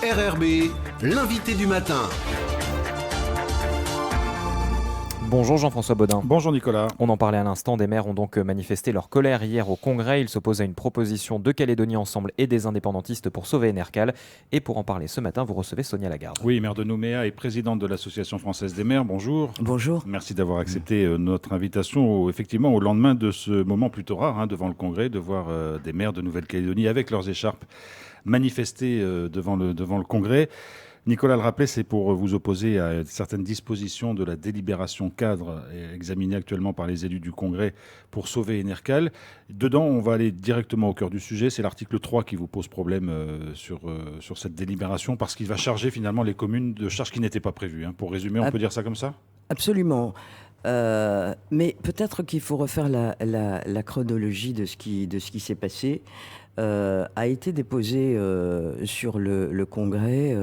RRB, l'invité du matin. Bonjour Jean-François Bodin. Bonjour Nicolas. On en parlait à l'instant, des maires ont donc manifesté leur colère hier au Congrès. Ils s'opposent à une proposition de Calédonie Ensemble et des indépendantistes pour sauver Enercal. Et pour en parler ce matin, vous recevez Sonia Lagarde. Oui, maire de Nouméa et présidente de l'Association française des maires, bonjour. Bonjour. Merci d'avoir accepté notre invitation, effectivement, au lendemain de ce moment plutôt rare devant le Congrès, de voir des maires de Nouvelle-Calédonie avec leurs écharpes manifester devant le Congrès. Nicolas le rappelait, c'est pour vous opposer à certaines dispositions de la délibération cadre examinée actuellement par les élus du Congrès pour sauver Enercal. Dedans, on va aller directement au cœur du sujet. C'est l'article 3 qui vous pose problème sur cette délibération parce qu'il va charger finalement les communes de charges qui n'étaient pas prévues. Pour résumer, on peut dire ça comme ça ? Absolument. Mais peut-être qu'il faut refaire la chronologie de ce qui s'est passé. A été déposé sur le Congrès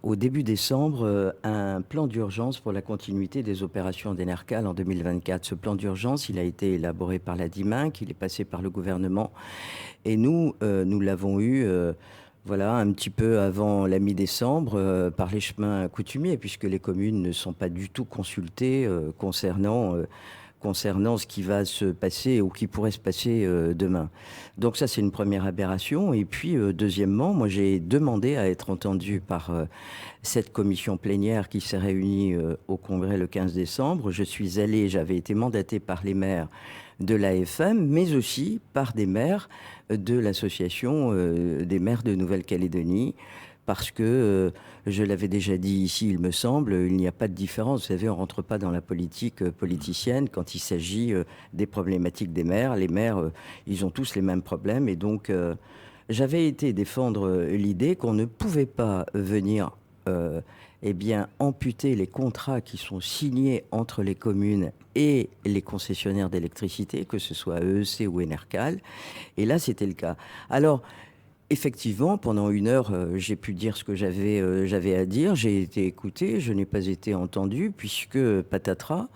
au début décembre un plan d'urgence pour la continuité des opérations d'Enercal en 2024. Ce plan d'urgence, il a été élaboré par la DIMINC, il est passé par le gouvernement et nous l'avons eu un petit peu avant la mi-décembre par les chemins coutumiers, puisque les communes ne sont pas du tout consultées concernant ce qui va se passer ou qui pourrait se passer demain. Donc ça, c'est une première aberration. Et puis, deuxièmement, moi, j'ai demandé à être entendu par cette commission plénière qui s'est réunie au Congrès le 15 décembre. J'avais été mandaté par les maires de l'AFM, mais aussi par des maires de l'association des maires de Nouvelle-Calédonie, parce que, je l'avais déjà dit ici, il me semble, il n'y a pas de différence. Vous savez, on ne rentre pas dans la politique politicienne quand il s'agit des problématiques des maires. Les maires, ils ont tous les mêmes problèmes. Et donc, j'avais été défendre l'idée qu'on ne pouvait pas venir amputer les contrats qui sont signés entre les communes et les concessionnaires d'électricité, que ce soit EEC ou Enercal. Et là, c'était le cas. Alors, effectivement, pendant une heure, j'ai pu dire ce que j'avais à dire. J'ai été écouté, je n'ai pas été entendu, puisque patatras,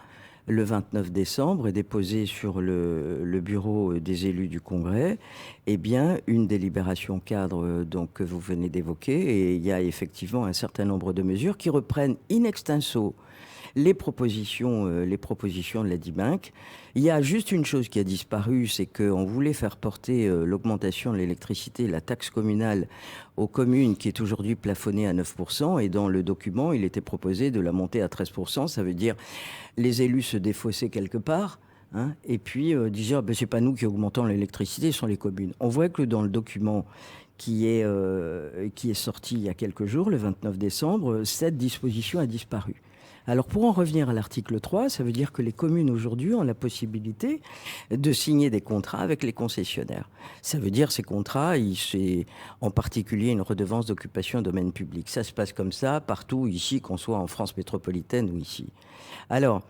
le 29 décembre, est déposé sur le bureau des élus du Congrès, une délibération cadre que vous venez d'évoquer. Et il y a effectivement un certain nombre de mesures qui reprennent in extenso les propositions de la DIMINC. Il y a juste une chose qui a disparu, c'est qu'on voulait faire porter l'augmentation de l'électricité, la taxe communale, aux communes, qui est aujourd'hui plafonnée à 9%. Et dans le document, il était proposé de la monter à 13%. Ça veut dire les élus se défaussaient quelque part. Et puis disaient c'est pas nous qui augmentons l'électricité, ce sont les communes. On voit que dans le document qui est sorti il y a quelques jours, le 29 décembre, cette disposition a disparu. Alors, pour en revenir à l'article 3, ça veut dire que les communes aujourd'hui ont la possibilité de signer des contrats avec les concessionnaires. Ça veut dire ces contrats, c'est en particulier une redevance d'occupation de domaine public. Ça se passe comme ça partout ici, qu'on soit en France métropolitaine ou ici. Alors,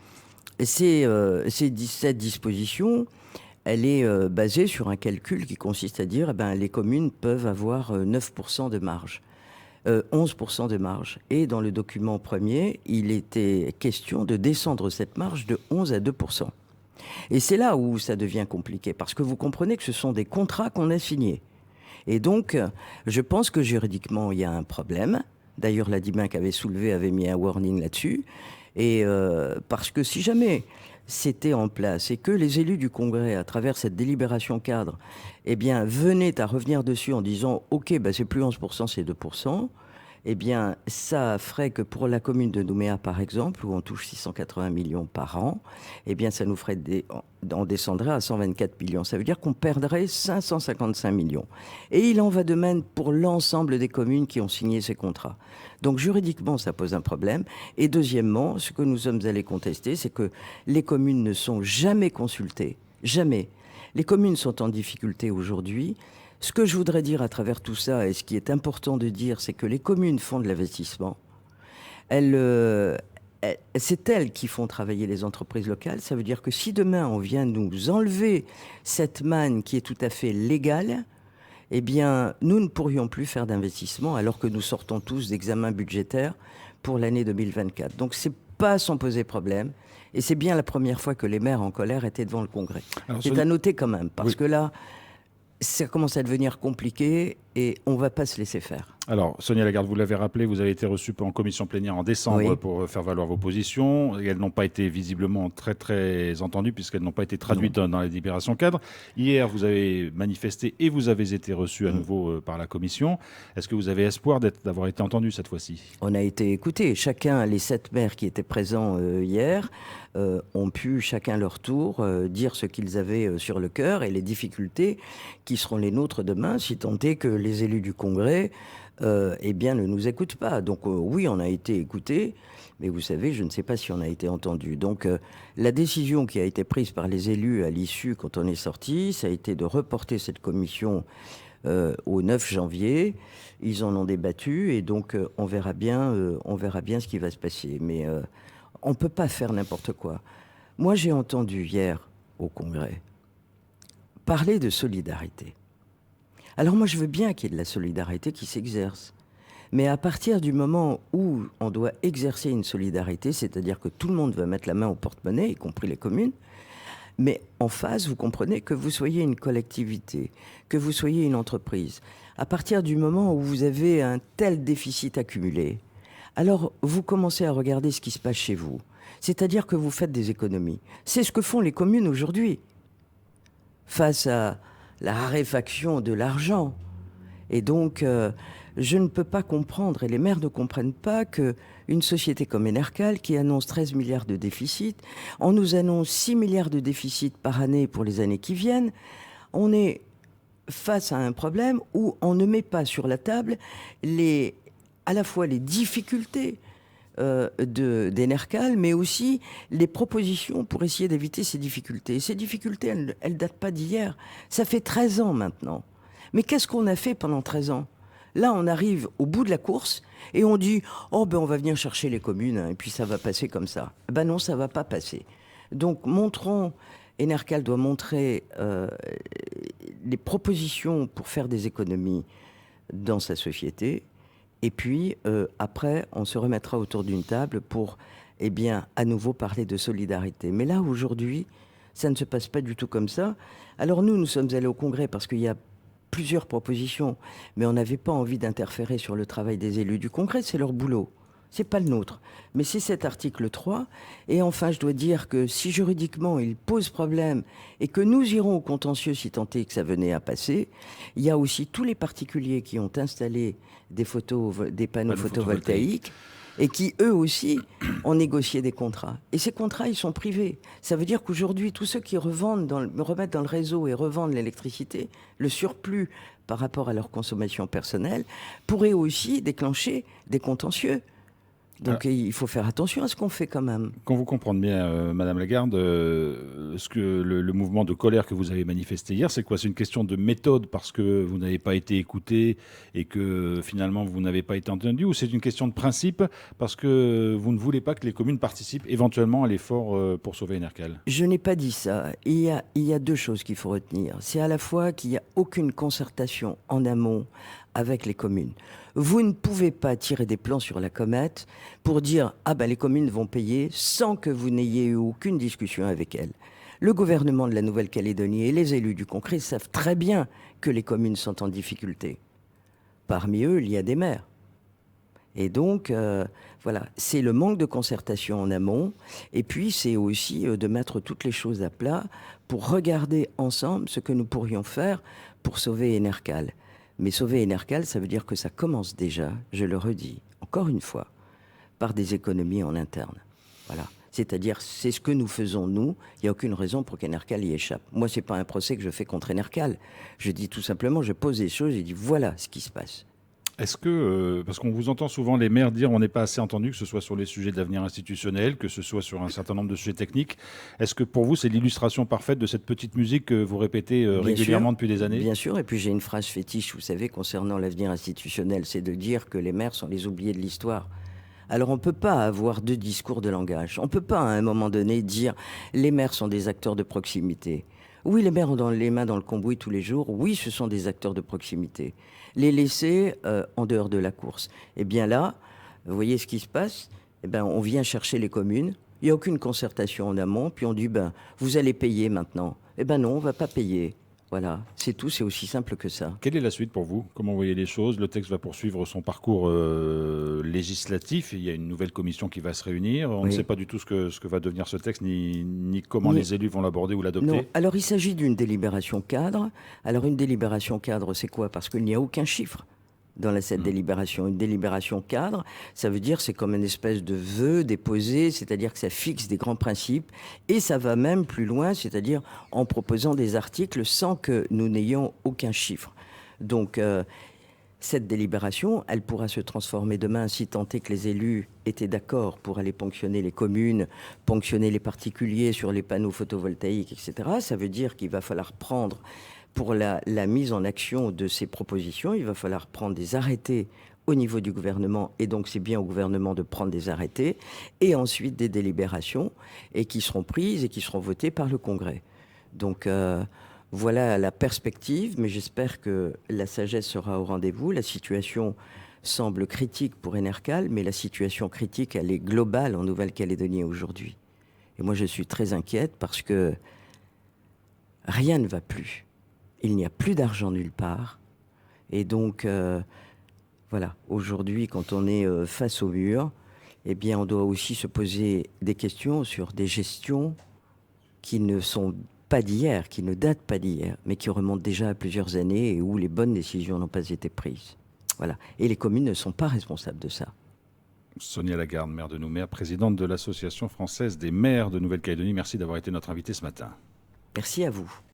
cette disposition, elle est basée sur un calcul qui consiste à dire les communes peuvent avoir 9% de marge. 11% de marge. Et dans le document premier, il était question de descendre cette marge de 11 à 2%. Et c'est là où ça devient compliqué, parce que vous comprenez que ce sont des contrats qu'on a signés. Et donc, je pense que juridiquement, il y a un problème. D'ailleurs, la DIMINC avait mis un warning là-dessus. Et parce que si jamais c'était en place et que les élus du Congrès, à travers cette délibération cadre, venaient à revenir dessus en disant « Ok, c'est plus 11%, c'est 2%. », ça ferait que pour la commune de Nouméa, par exemple, où on touche 680 millions par an, ça nous ferait on descendrait à 124 millions. Ça veut dire qu'on perdrait 555 millions. Et il en va de même pour l'ensemble des communes qui ont signé ces contrats. Donc juridiquement, ça pose un problème. Et deuxièmement, ce que nous sommes allés contester, c'est que les communes ne sont jamais consultées. Jamais. Les communes sont en difficulté aujourd'hui. Ce que je voudrais dire à travers tout ça, et ce qui est important de dire, c'est que les communes font de l'investissement. C'est elles qui font travailler les entreprises locales. Ça veut dire que si demain on vient nous enlever cette manne qui est tout à fait légale, nous ne pourrions plus faire d'investissement alors que nous sortons tous d'examens budgétaires pour l'année 2024. Donc c'est pas sans poser problème. Et c'est bien la première fois que les maires en colère étaient devant le Congrès. C'est à noter quand même, parce que là, ça commence à devenir compliqué et on ne va pas se laisser faire. Alors, Sonia Lagarde, vous l'avez rappelé, vous avez été reçue en commission plénière en décembre Oui. pour faire valoir vos positions. Et elles n'ont pas été visiblement très, très entendues puisqu'elles n'ont pas été traduites dans les délibérations cadres. Hier, vous avez manifesté et vous avez été reçu à nouveau par la commission. Est-ce que vous avez espoir d'avoir été entendu cette fois-ci? On a été écoutés. Chacun, les 7 maires qui étaient présents hier, ont pu chacun leur tour dire ce qu'ils avaient sur le cœur et les difficultés qui seront les nôtres demain, si tant est que les élus du Congrès eh bien, ne nous écoutent pas. Donc oui, on a été écoutés, mais vous savez, je ne sais pas si on a été entendu. Donc la décision qui a été prise par les élus à l'issue, quand on est sorti, ça a été de reporter cette commission au 9 janvier. Ils en ont débattu et donc on verra bien ce qui va se passer. Mais on ne peut pas faire n'importe quoi. Moi, j'ai entendu hier au Congrès parler de solidarité. Alors moi, je veux bien qu'il y ait de la solidarité qui s'exerce. Mais à partir du moment où on doit exercer une solidarité, c'est-à-dire que tout le monde va mettre la main au porte-monnaie, y compris les communes, mais en face, vous comprenez que vous soyez une collectivité, que vous soyez une entreprise. À partir du moment où vous avez un tel déficit accumulé, alors vous commencez à regarder ce qui se passe chez vous. C'est-à-dire que vous faites des économies. C'est ce que font les communes aujourd'hui. Face à la raréfaction de l'argent. Et donc, je ne peux pas comprendre, et les maires ne comprennent pas, qu'une société comme Enercal, qui annonce 13 milliards de déficit, on nous annonce 6 milliards de déficit par année pour les années qui viennent, on est face à un problème où on ne met pas sur la table à la fois les difficultés d'Enercal, mais aussi les propositions pour essayer d'éviter ces difficultés. Ces difficultés, elles ne datent pas d'hier. Ça fait 13 ans maintenant. Mais qu'est-ce qu'on a fait pendant 13 ans? Là, on arrive au bout de la course et on dit « Oh, ben on va venir chercher les communes hein, et puis ça va passer comme ça. » Ben non, ça ne va pas passer. Donc, Enercal doit montrer les propositions pour faire des économies dans sa société. Et puis, après, on se remettra autour d'une table pour, eh bien, à nouveau parler de solidarité. Mais là, aujourd'hui, ça ne se passe pas du tout comme ça. Alors nous sommes allés au Congrès parce qu'il y a plusieurs propositions, mais on n'avait pas envie d'interférer sur le travail des élus du Congrès, c'est leur boulot. C'est pas le nôtre. Mais c'est cet article 3. Et enfin, je dois dire que si juridiquement il pose problème et que nous irons au contentieux si tant est que ça venait à passer, il y a aussi tous les particuliers qui ont installé des panneaux photovoltaïques et qui, eux aussi, ont négocié des contrats. Et ces contrats, ils sont privés. Ça veut dire qu'aujourd'hui, tous ceux qui remettent dans le réseau et revendent l'électricité, le surplus par rapport à leur consommation personnelle, pourraient aussi déclencher des contentieux. Donc il faut faire attention à ce qu'on fait quand même. Qu'on vous comprenne bien, Madame Lagarde, ce que le mouvement de colère que vous avez manifesté hier, c'est quoi? C'est une question de méthode parce que vous n'avez pas été écouté et que finalement vous n'avez pas été entendu, ou c'est une question de principe parce que vous ne voulez pas que les communes participent éventuellement à l'effort pour sauver Enercal? Je n'ai pas dit ça. Il y a deux choses qu'il faut retenir. C'est à la fois qu'il n'y a aucune concertation en amont avec les communes. Vous ne pouvez pas tirer des plans sur la comète pour dire « Ah ben les communes vont payer » sans que vous n'ayez eu aucune discussion avec elles. Le gouvernement de la Nouvelle-Calédonie et les élus du Congrès savent très bien que les communes sont en difficulté. Parmi eux, il y a des maires. Et donc, voilà, c'est le manque de concertation en amont. Et puis, c'est aussi de mettre toutes les choses à plat pour regarder ensemble ce que nous pourrions faire pour sauver Enercal. Mais sauver Enercal, ça veut dire que ça commence déjà, je le redis, encore une fois, par des économies en interne. Voilà. C'est-à-dire, c'est ce que nous faisons, nous. Il n'y a aucune raison pour qu'Enercal y échappe. Moi, ce n'est pas un procès que je fais contre Enercal. Je dis tout simplement, je pose des choses et je dis, voilà ce qui se passe. Est-ce que, parce qu'on vous entend souvent les maires dire on n'est pas assez entendu, que ce soit sur les sujets d'avenir institutionnel, que ce soit sur un certain nombre de sujets techniques, est-ce que pour vous c'est l'illustration parfaite de cette petite musique que vous répétez régulièrement depuis des années? Bien sûr, et puis j'ai une phrase fétiche, vous savez, concernant l'avenir institutionnel, c'est de dire que les maires sont les oubliés de l'histoire. Alors on ne peut pas avoir deux discours de langage. On ne peut pas à un moment donné dire les maires sont des acteurs de proximité. Oui, les maires ont les mains dans le cambouis tous les jours. Oui, ce sont des acteurs de proximité. Les laisser en dehors de la course. Eh bien là, vous voyez ce qui se passe? Eh bien, on vient chercher les communes. Il n'y a aucune concertation en amont. Puis on dit, vous allez payer maintenant. Eh bien non, on ne va pas payer. Voilà, c'est tout, c'est aussi simple que ça. Quelle est la suite pour vous? Comment vous voyez les choses? Le texte va poursuivre son parcours législatif. Il y a une nouvelle commission qui va se réunir. On ne sait pas du tout ce que va devenir ce texte, ni comment les élus vont l'aborder ou l'adopter. Non, alors il s'agit d'une délibération cadre. Alors une délibération cadre, c'est quoi? Parce qu'il n'y a aucun chiffre dans cette délibération. Une délibération cadre, ça veut dire c'est comme une espèce de vœu déposé, c'est-à-dire que ça fixe des grands principes, et ça va même plus loin, c'est-à-dire en proposant des articles sans que nous n'ayons aucun chiffre. Donc cette délibération, elle pourra se transformer demain si tant est que les élus étaient d'accord pour aller ponctionner les communes, ponctionner les particuliers sur les panneaux photovoltaïques, etc. Ça veut dire qu'il va falloir prendre, pour la mise en action de ces propositions, il va falloir prendre des arrêtés au niveau du gouvernement, et donc c'est bien au gouvernement de prendre des arrêtés, et ensuite des délibérations, et qui seront prises et qui seront votées par le Congrès. Donc voilà la perspective, mais j'espère que la sagesse sera au rendez-vous. La situation semble critique pour Enercal, mais la situation critique, elle est globale en Nouvelle-Calédonie aujourd'hui. Et moi, je suis très inquiète parce que rien ne va plus. Il n'y a plus d'argent nulle part. Et donc, voilà, aujourd'hui, quand on est face au mur, eh bien, on doit aussi se poser des questions sur des gestions qui ne sont pas d'hier, qui ne datent pas d'hier, mais qui remontent déjà à plusieurs années et où les bonnes décisions n'ont pas été prises. Voilà. Et les communes ne sont pas responsables de ça. Sonia Lagarde, maire de Nouméa, présidente de l'Association française des maires de Nouvelle-Calédonie, merci d'avoir été notre invitée ce matin. Merci à vous.